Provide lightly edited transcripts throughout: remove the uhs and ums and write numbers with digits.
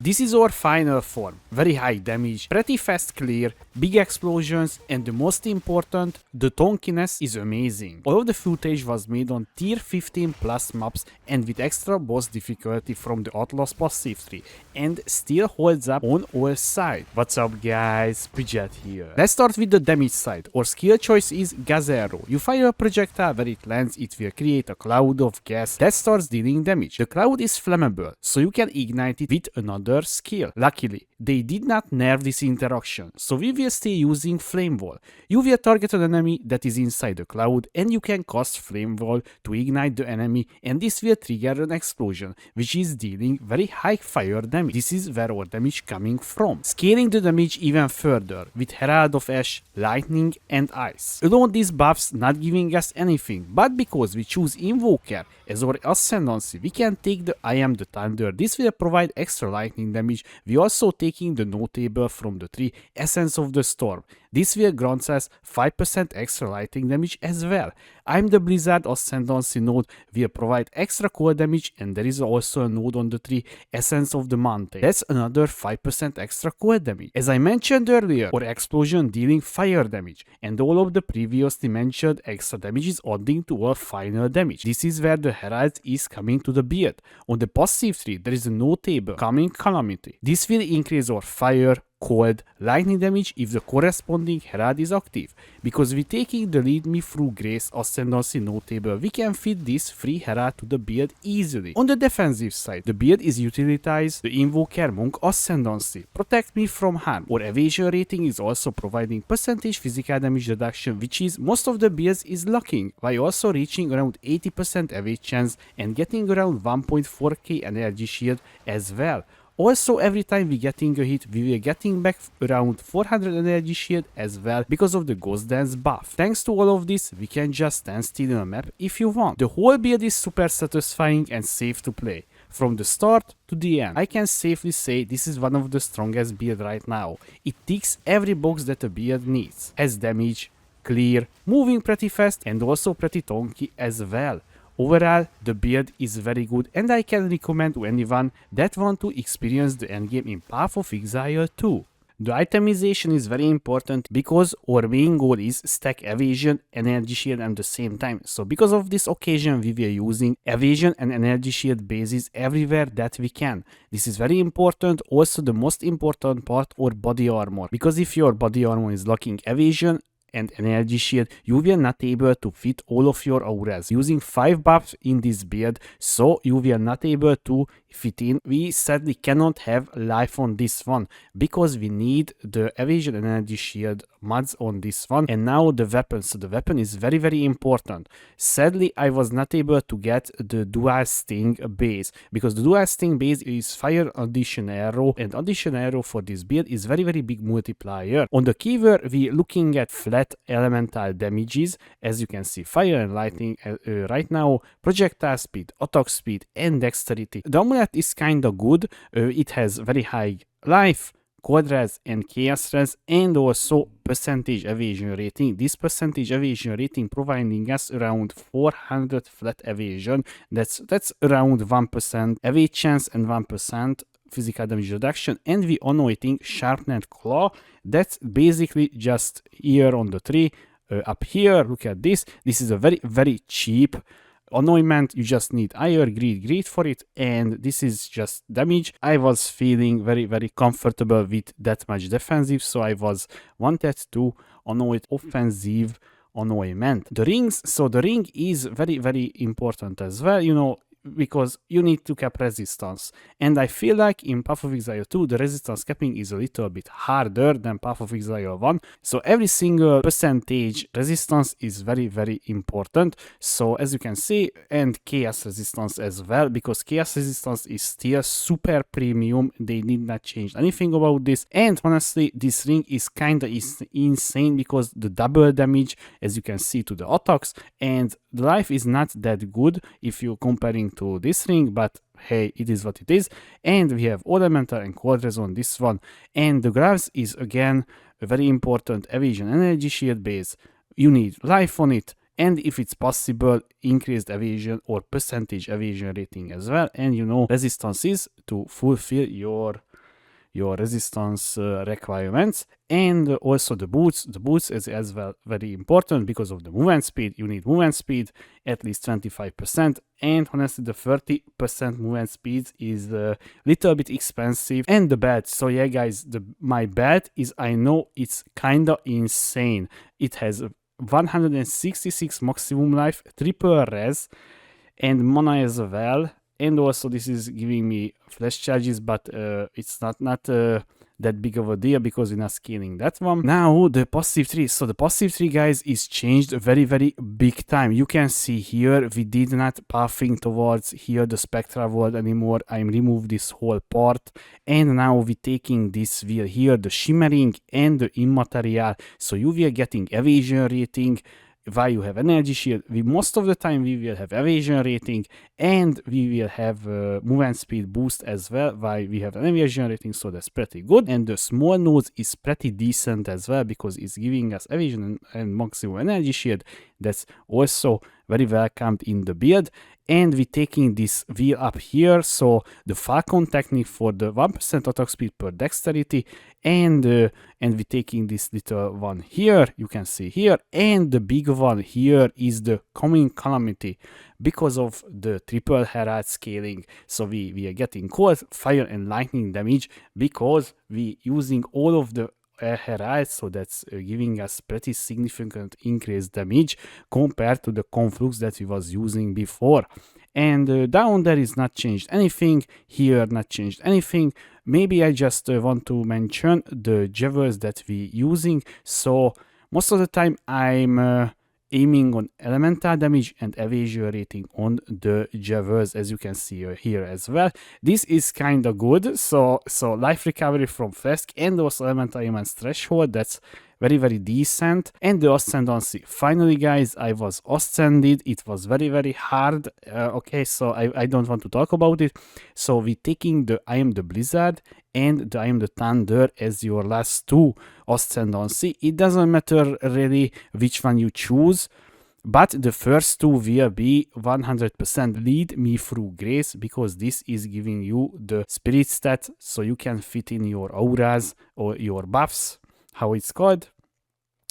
This is our final form. Very high damage, pretty fast clear, big explosions, and the most important, the Tonkiness is amazing. All of the footage was made on tier 15 plus maps and with extra boss difficulty from the Atlas passive tree, and still holds up on all sides. What's up guys, Bridget here. Let's start with the damage side. Our skill choice is gas arrow. You fire a projectile where it lands, it will create a cloud of gas that starts dealing damage. The cloud is flammable, so you can ignite it with another skill. Luckily, they did not nerf this interaction, so we will stay using Flame Wall. You will target an enemy that is inside the cloud and you can cast Flame Wall to ignite the enemy, and this will trigger an explosion, which is dealing very high fire damage. This is where our damage coming from. Scaling the damage even further with Herald of Ash, Lightning and Ice. Alone these buffs not giving us anything, but because we choose Invoker as our ascendancy, we can take the I am the Thunder. This will provide extra lightning damage. We also taking the notable from the tree, Essence of the Storm. This will grant us 5% extra lightning damage as well. I'm the Blizzard Ascendancy node will provide extra cold damage, and there is also a node on the tree, Essence of the Mountain. That's another 5% extra cold damage. As I mentioned earlier, our explosion dealing fire damage, and all of the previously mentioned extra damage is adding to our final damage. This is where the Herald is coming to the beard. On the passive tree, there is a notable coming Calamity. This will increase our fire, cold, lightning damage if the corresponding Herald is active. Because we taking the Lead Me Through Grace Ascendancy notable, we can fit this free Herald to the build easily. On the defensive side, the build is utilized the Invoker Monk Ascendancy, protect me from harm. Our evasion rating is also providing percentage physical damage reduction, which is most of the builds is lacking, while also reaching around 80% evade chance and getting around 1.4k energy shield as well. Also, every time we getting a hit, we will getting back around 400 energy shield as well because of the Ghost Dance buff. Thanks to all of this, we can just stand still in a map if you want. The whole build is super satisfying and safe to play. From the start to the end, I can safely say this is one of the strongest build right now. It ticks every box that a build needs. Has damage, clear, moving pretty fast, and also pretty tonky as well. Overall, the build is very good and I can recommend to anyone that want to experience the endgame in Path of Exile 2. The itemization is very important because our main goal is stack evasion, energy shield at the same time. So because of this occasion, we were using evasion and energy shield bases everywhere that we can. This is very important. Also the most important part, our body armor. Because if your body armor is lacking evasion and energy shield, you will not able to fit all of your auras using 5 buffs in this build, so you will not able to fit in. We sadly cannot have life on this one because we need the evasion and energy shield mods on this one. And now the weapon, so the weapon is very important. Sadly, I was not able to get the dual sting base because the dual sting base is fire addition arrow, and addition arrow for this build is very big multiplier. On the keyword, we looking at flat elemental damages, as you can see, fire and lightning right now, projectile speed, attack speed and dexterity. The amulet is kinda good. It has very high life, cold res and chaos res, and also percentage evasion rating. This percentage evasion rating providing us around 400 flat evasion. That's around 1% evade chance and 1% physical damage reduction, and we anointing sharpened claw. That's basically just here on the tree. Up here, look at this. This is a very cheap anointment. You just need iron, greed for it, and this is just damage. I was feeling very comfortable with that much defensive, so I was wanted to anoint offensive anointment. The rings, so the ring is very important as well, you know, because you need to cap resistance, and I feel like in Path of Exile 2 the resistance capping is a little bit harder than Path of Exile 1, so every single percentage resistance is very important. So as you can see, and chaos resistance as well, because chaos resistance is still super premium. They did not change anything about this, and honestly this ring is kinda insane because the double damage, as you can see, to the attacks, and the life is not that good if you're comparing to this ring, but hey, it is what it is. And we have elemental and cold res on this one, and the gloves is again a very important evasion energy shield base. You need life on it, and if it's possible, increased evasion or percentage evasion rating as well, and you know, resistances to fulfill your resistance requirements. And also the boots is as well very important because of the movement speed. You need movement speed at least 25%, and honestly the 30% movement speed is a little bit expensive. And the bed, so yeah guys, my bed is, I know it's kinda insane. It has 166 maximum life, triple res, and mana as well. And also this is giving me flash charges, but it's not that big of a deal because we're not scaling that one. Now the passive tree. So the passive tree, guys, is changed very big time. You can see here we did not pathing towards here the spectral world anymore. I removed this whole part, and now we're taking this wheel here, the shimmering and the immaterial. So you will getting evasion rating. Why you have energy shield, most of the time we will have evasion rating, and we will have movement speed boost as well. Why we have an evasion rating, so that's pretty good. And the small nodes is pretty decent as well because it's giving us evasion and maximum energy shield. That's also very welcomed in the build. And we're taking this wheel up here, so the Falcon technique for the 1% attack speed per dexterity, and we're taking this little one here, you can see here, and the big one here is the coming calamity because of the triple Herald scaling. So we are getting cold, fire and lightning damage because we using all of the Herald, so that's giving us pretty significant increased damage compared to the conflux that we was using before. And down there is not changed anything, here not changed anything. Maybe I just want to mention the javelins that we using. So most of the time I'm aiming on elemental damage and evasion rating on the javelins, as you can see here as well. This is kind of good. So life recovery from flask and also elemental immense threshold, that's very decent. And the ascendancy, finally guys, I was ascended. It was very hard. Okay, so I don't want to talk about it. So we taking the I am the Blizzard and the I am the Thunder as your last two ascendancy. It doesn't matter really which one you choose, but the first two will be 100% lead me through grace, because this is giving you the spirit stat, so you can fit in your auras or your buffs, how it's called,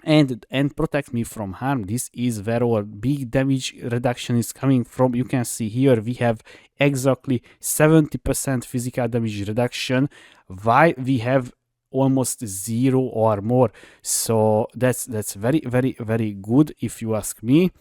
and protect me from harm. This is where our big damage reduction is coming from. You can see here we have exactly 70% physical damage reduction, while we have almost zero or more. So that's very good if you ask me.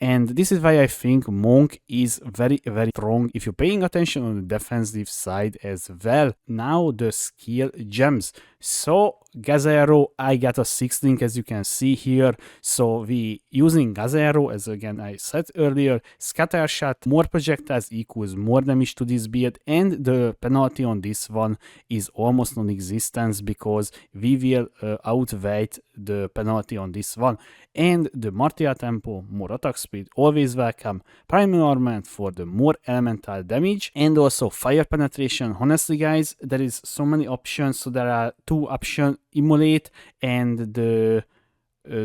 And this is why I think Monk is very strong if you're paying attention on the defensive side as well. Now the skill gems. So Gazero, I got a 6 link, as you can see here. So we using Gazero, as again I said earlier, scatter shot, more projectiles equals more damage to this build, and the penalty on this one is almost non-existent because we will outweigh the penalty on this one. And the martial tempo, more attack speed, always welcome. Primal armament for the more elemental damage, and also fire penetration. Honestly guys, there is so many options. So there are two options, immolate and the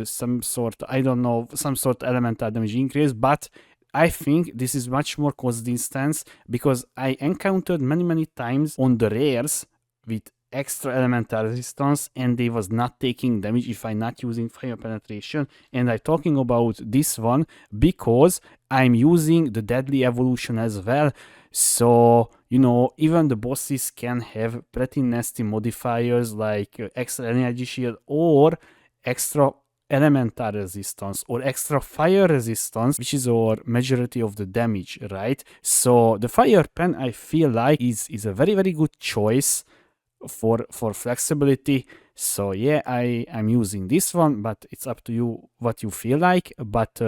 some sort, I don't know, some sort of elemental damage increase, but I think this is much more cost distance, because I encountered many times on the rares with extra elemental resistance and they was not taking damage if I'm not using fire penetration. And I'm talking about this one because I'm using the deadly evolution as well. So, you know, even the bosses can have pretty nasty modifiers like extra energy shield or extra elemental resistance or extra fire resistance, which is our majority of the damage, right? So the fire pen, I feel like is a very good choice for flexibility. So yeah, I'm using this one, but it's up to you what you feel like. But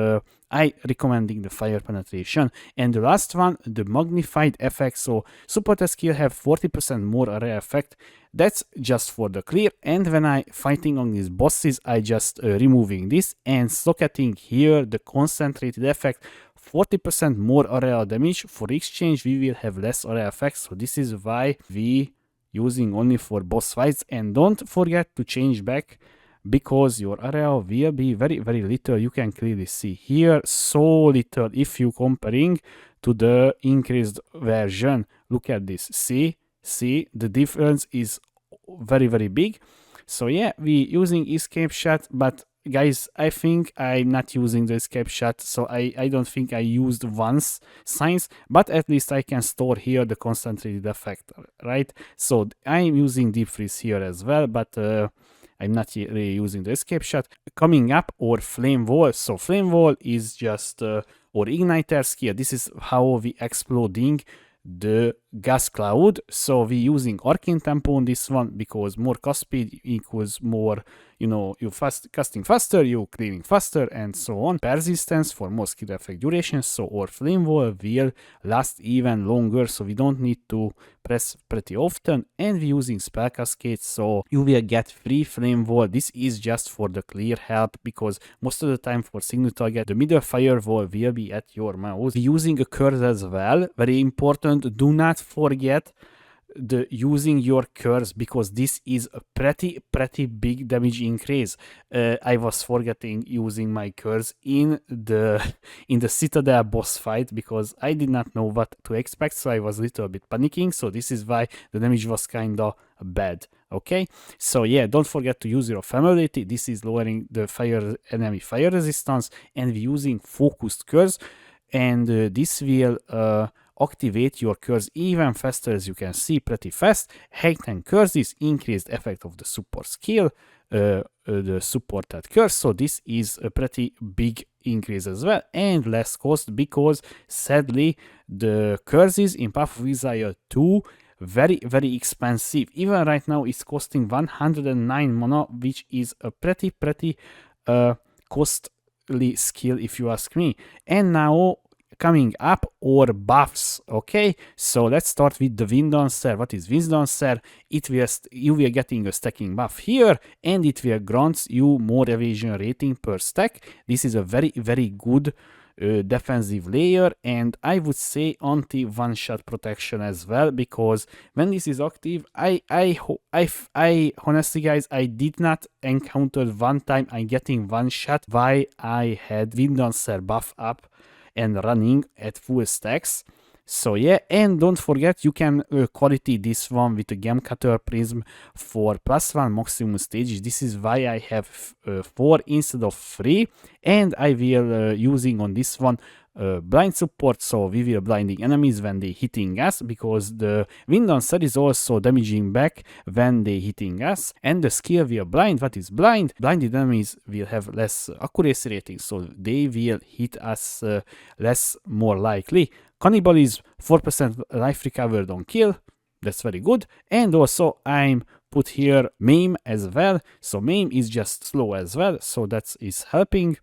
I recommending the fire penetration. And the last one, the magnified effect. So support skill have 40% more array effect. That's just for the clear. And when I fighting on these bosses, I just removing this and socketing here the concentrated effect. 40% more area damage. For exchange, we will have less area effects. So this is why we using only for boss fights. And don't forget to change back because your area will be very little. You can clearly see here, so little if you comparing to the increased version. Look at this. See the difference is very big. So yeah, we using escape shot, but guys, I think I'm not using the escape shot, so I don't think I used once science, but at least I can store here the concentrated effect, right? So I'm using deep freeze here as well, but I'm not really using the escape shot. Coming up, or flame wall. So flame wall is just or igniter skill. This is how we exploding the gas cloud. So we using arcane tempo on this one because more cast speed equals more, you know, you casting faster, you clearing faster, and so on. Persistence for more skill effect duration. So our flame wall will last even longer, so we don't need to press pretty often. And we're using spell cascade, so you will get free flame wall. This is just for the clear help, because most of the time for single target the middle firewall will be at your mouse. We're using a curse as well, very important. Do not forget the using your curse, because this is a pretty big damage increase. I was forgetting using my curse in the Citadel boss fight because I did not know what to expect, so I was a little bit panicking. So this is why the damage was kinda bad. Okay, so yeah, don't forget to use your ephemerality. This is lowering the enemy fire resistance, and we're using focused curse, and this will activate your curse even faster, as you can see, pretty fast. Heightened curses, increased effect of the support skill, the supported curse. So this is a pretty big increase as well, and less cost, because sadly the curses in Path of Exile 2 very expensive. Even right now it's costing 109 mana, which is a pretty costly skill if you ask me. And now coming up, or buffs. Okay, so let's start with the Wind Dancer. What is Wind Dancer? You will getting a stacking buff here, and it will grant you more evasion rating per stack. This is a very good defensive layer, and I would say anti one-shot protection as well, because when this is active, I honestly guys, I did not encounter one time I getting one shot while I had Wind Dancer buff up and running at full stacks. So yeah, and don't forget you can quality this one with a Gem Cutter Prism for +1 maximum stages. This is why I have 4 instead of 3, and I will using on this one blind support, so we will blinding enemies when they hitting us, because the Wind Dancer is also damaging back when they hitting us, and the skill will blind. What is blind? Blinded enemies will have less accuracy rating, so they will hit us less, more likely. Cannibalism, 4% life recovered on kill. That's very good. And also I'm put here maim as well. So maim is just slow as well, so that is helping.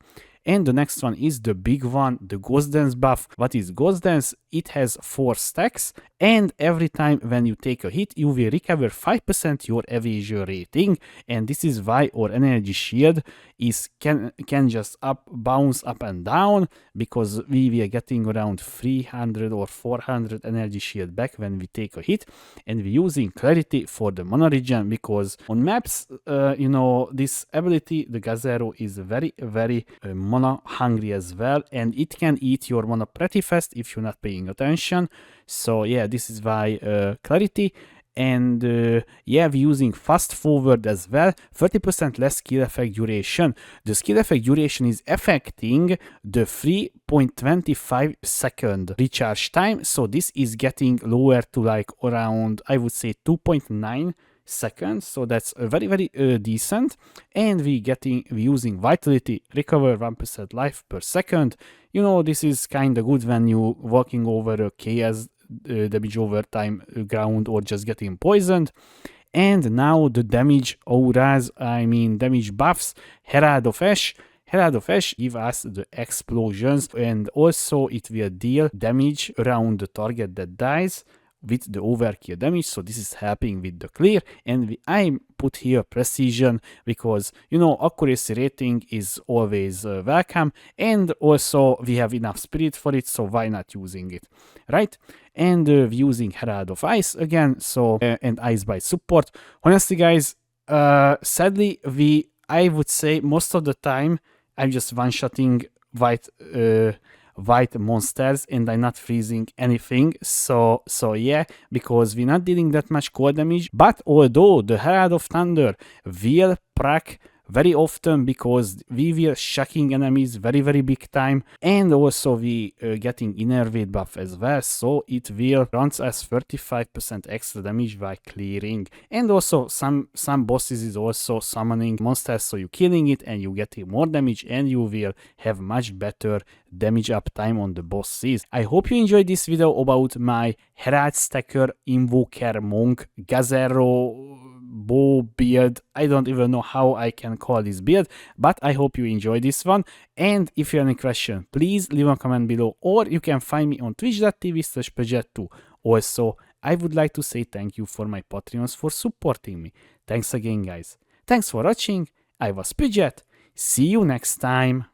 And the next one is the big one, the Ghost Dance buff. What is Ghost Dance? It has 4 stacks, and every time when you take a hit, you will recover 5% your evasion rating. And this is why our energy shield can just bounce up and down, because we are getting around 300 or 400 energy shield back when we take a hit. And we're using clarity for the mana regen, because on maps, you know, this ability, the Gazero, is very mana hungry as well, and it can eat your mana pretty fast if you're not paying attention. So yeah, this is why clarity. And yeah, we're using fast forward as well, 30% less skill effect duration. The skill effect duration is affecting the 3.25 second recharge time, so this is getting lower to like around, I would say, 2.9 seconds, so that's very decent. And we're using vitality, recover 1% life per second. You know, this is kind of good when you walking over a chaos damage over time ground, or just getting poisoned. And now the damage auras, I mean damage buffs. Herald of Ash give us the explosions, and also it will deal damage around the target that dies with the overkill damage, so this is helping with the clear. And I put here precision, because you know accuracy rating is always welcome, and also we have enough spirit for it, so why not using it, right? And using Herald of Ice again, so and Ice Bite support. Honestly guys, sadly I would say most of the time I'm just one-shotting white monsters and I'm not freezing anything. So yeah, because we're not dealing that much core damage. But although the Herald of Thunder will proc very often because we were shocking enemies very big time, and also we getting inner weight buff as well, so it will runs as 35% extra damage while clearing. And also some bosses is also summoning monsters, so you killing it and you getting more damage and you will have much better damage up time on the bosses. I hope you enjoyed this video about my Herald Stacker Invoker Monk Gazero bow build. I don't even know how I can call this build, but I hope you enjoy this one. And if you have any question, please leave a comment below, or you can find me on twitch.tv/Peugeot2. Also, I would like to say thank you for my Patreons for supporting me. Thanks again, guys. Thanks for watching. I was Peugeot. See you next time.